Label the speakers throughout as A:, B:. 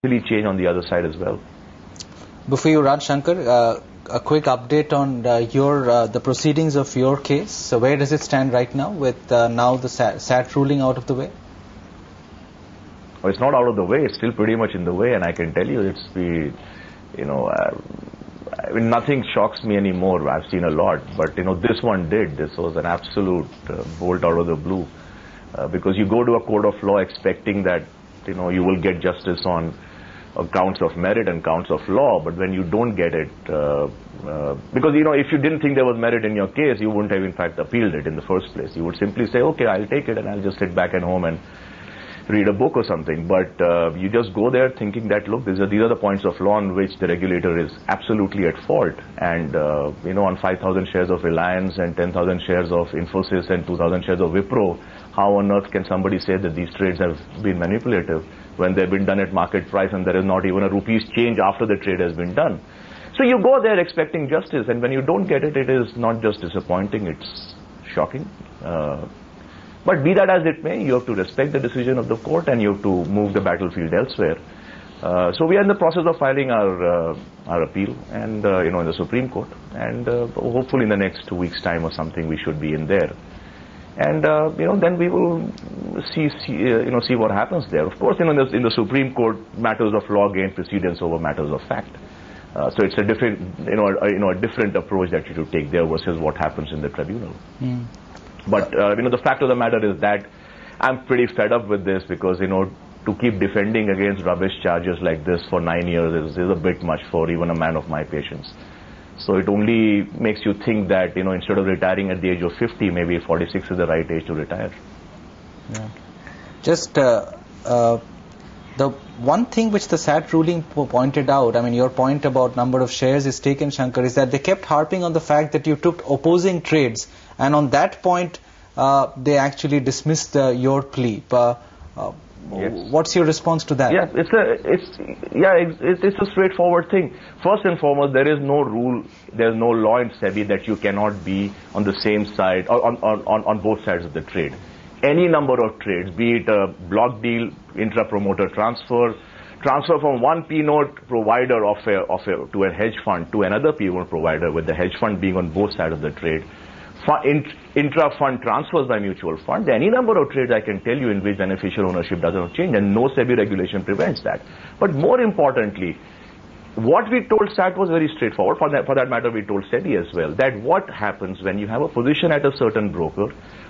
A: change on the other side as well.
B: Before you run, Shankar, a quick update on the proceedings of your case. So where does it stand right now with now the SAT ruling out of the way?
A: Well, it's not out of the way. It's still pretty much in the way, and I can tell you nothing shocks me anymore. I've seen a lot, but this one did. This was an absolute bolt out of the blue, because you go to a court of law expecting that you will get justice on counts of merit and counts of law, but when you don't get it, because if you didn't think there was merit in your case, you wouldn't have in fact appealed it in the first place. You would simply say, okay, I'll take it and I'll just sit back at home and read a book or something. But you just go there thinking that, look, these are the points of law on which the regulator is absolutely at fault. And on 5,000 shares of Reliance and 10,000 shares of Infosys and 2,000 shares of Wipro, how on earth can somebody say that these trades have been manipulative when they've been done at market price and there is not even a rupee's change after the trade has been done? So you go there expecting justice, and when you don't get it, it is not just disappointing, it's shocking. But be that as it may, you have to respect the decision of the court and you have to move the battlefield elsewhere. So we are in the process of filing our appeal and in the Supreme Court, and hopefully in the next 2 weeks' time or something we should be in there. And then we will see what happens there. Of course, in the Supreme Court, matters of law gain precedence over matters of fact. So it's a different a different approach that you should take there versus what happens in the tribunal. But the fact of the matter is that I'm pretty fed up with this, because to keep defending against rubbish charges like this for 9 years is a bit much for even a man of my patience. So it only makes you think that instead of retiring at the age of 50, maybe 46 is the right age to retire.
B: Yeah. Just the one thing which the SAT ruling pointed out, I mean, your point about number of shares is taken, Shankar, is that they kept harping on the fact that you took opposing trades, and on that point they actually dismissed your plea.
A: Yes.
B: What's your response to that?
A: Yeah, it's a straightforward thing. First and foremost, there is no rule, there's no law in SEBI that you cannot be on the same side, or on both sides of the trade. Any number of trades, be it a block deal, intra-promoter transfer from one P-note provider to a hedge fund to another P-note provider, with the hedge fund being on both sides of the trade, intra-fund transfers by mutual funds, any number of trades I can tell you in which beneficial ownership doesn't change, and no SEBI regulation prevents that. But more importantly, what we told SAT was very straightforward. For that matter, we told SEBI as well, that what happens when you have a position at a certain broker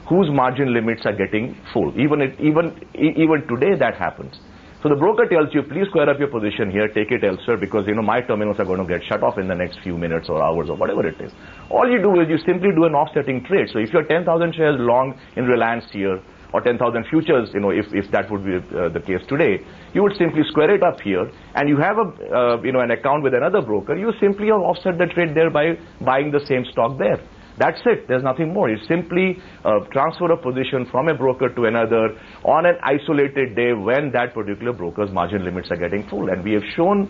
A: whose margin limits are getting full. Even today that happens. So the broker tells you, please square up your position here, take it elsewhere, because my terminals are going to get shut off in the next few minutes or hours or whatever it is. All you do is you simply do an offsetting trade. So if you're 10,000 shares long in Reliance here, or 10,000 futures, if that would be the case today, you would simply square it up here, and you have an account with another broker. You simply offset the trade there by buying the same stock there. That's it. There's nothing more. It's simply transfer of position from a broker to another on an isolated day when that particular broker's margin limits are getting full. And we have shown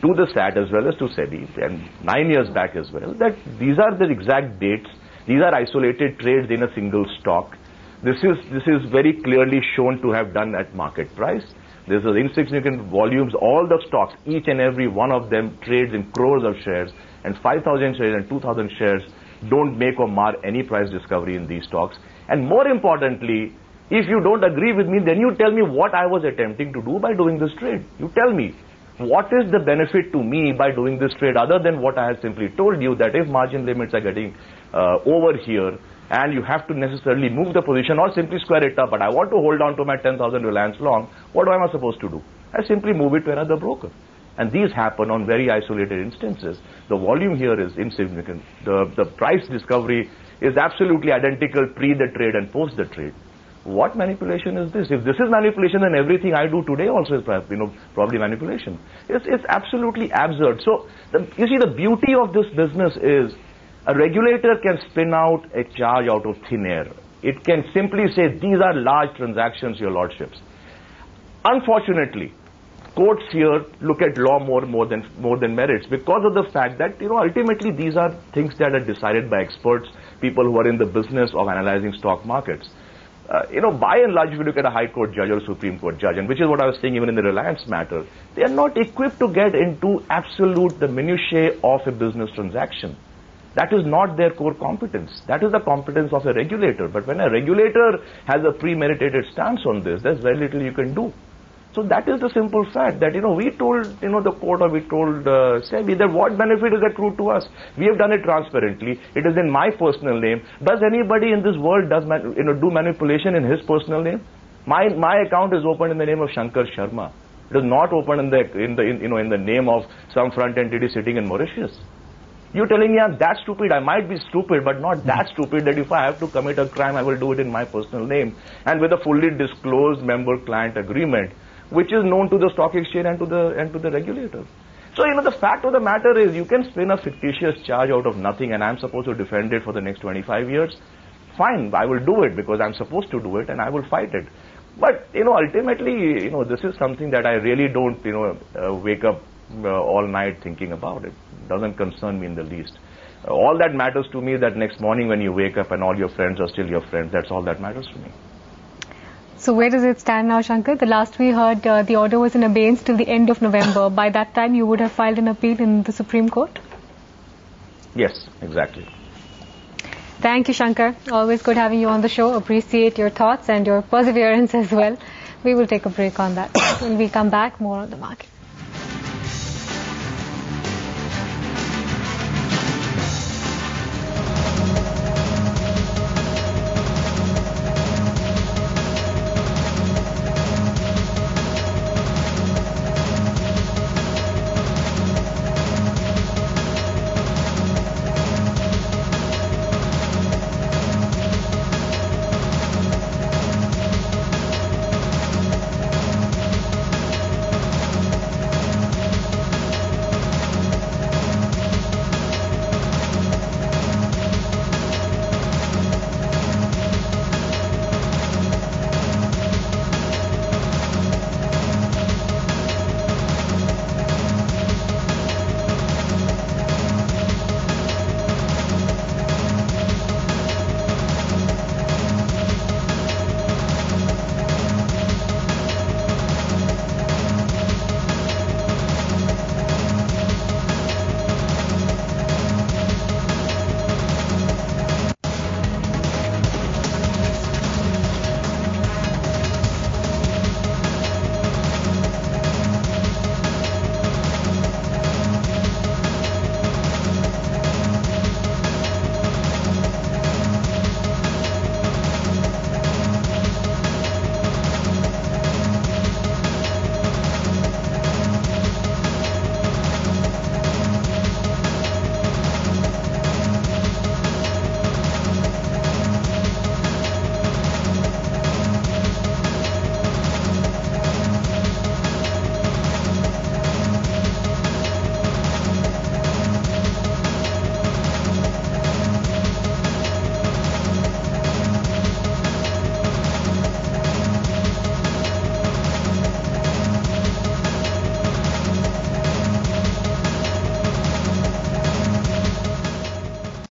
A: to the SAT as well as to SEBI, and 9 years back as well, that these are the exact dates. These are isolated trades in a single stock. This is very clearly shown to have done at market price. There's insignificant volumes. All the stocks, each and every one of them trades in crores of shares, and 5,000 shares and 2,000 shares don't make or mar any price discovery in these stocks. And more importantly, if you don't agree with me, then you tell me what I was attempting to do by doing this trade. You tell me, what is the benefit to me by doing this trade, other than what I have simply told you, that if margin limits are getting over here, and you have to necessarily move the position or simply square it up, but I want to hold on to my 10,000 Reliance long, what am I supposed to do? I simply move it to another broker. And these happen on very isolated instances. The volume here is insignificant. The price discovery is absolutely identical pre the trade and post the trade. What manipulation is this? If this is manipulation, then everything I do today also is probably manipulation. It's absolutely absurd. So you see, the beauty of this business is a regulator can spin out a charge out of thin air. It can simply say, these are large transactions, your lordships. Unfortunately, courts here look at law more than merits, because of the fact that ultimately these are things that are decided by experts, people who are in the business of analyzing stock markets. by and large, if you look at a High Court judge or a Supreme Court judge, and which is what I was saying even in the Reliance matter, they are not equipped to get into the minutiae of a business transaction. That is not their core competence. That is the competence of a regulator. But when a regulator has a premeditated stance on this, there's very little you can do. So that is the simple fact that, we told, the court, or we told SEBI that what benefit is accrued to us. We have done it transparently. It is in my personal name. Does anybody in this world do manipulation in his personal name? My account is opened in the name of Shankar Sharma. It is not opened in the name of some front entity sitting in Mauritius. You're telling me I'm that stupid. I might be stupid, but not that stupid that if I have to commit a crime, I will do it in my personal name and with a fully disclosed member-client agreement, which is known to the stock exchange and to the regulator. So, the fact of the matter is you can spin a fictitious charge out of nothing and I'm supposed to defend it for the next 25 years. Fine, I will do it because I'm supposed to do it and I will fight it. But, ultimately, this is something that I really don't, wake up all night thinking about. It doesn't concern me in the least. All that matters to me is that next morning when you wake up and all your friends are still your friends. That's all that matters to me.
C: So where does it stand now, Shankar? The last we heard, the order was in abeyance till the end of November. By that time, you would have filed an appeal in the Supreme Court?
A: Yes, exactly.
C: Thank you, Shankar. Always good having you on the show. Appreciate your thoughts and your perseverance as well. We will take a break on that. When we come back, more on the market.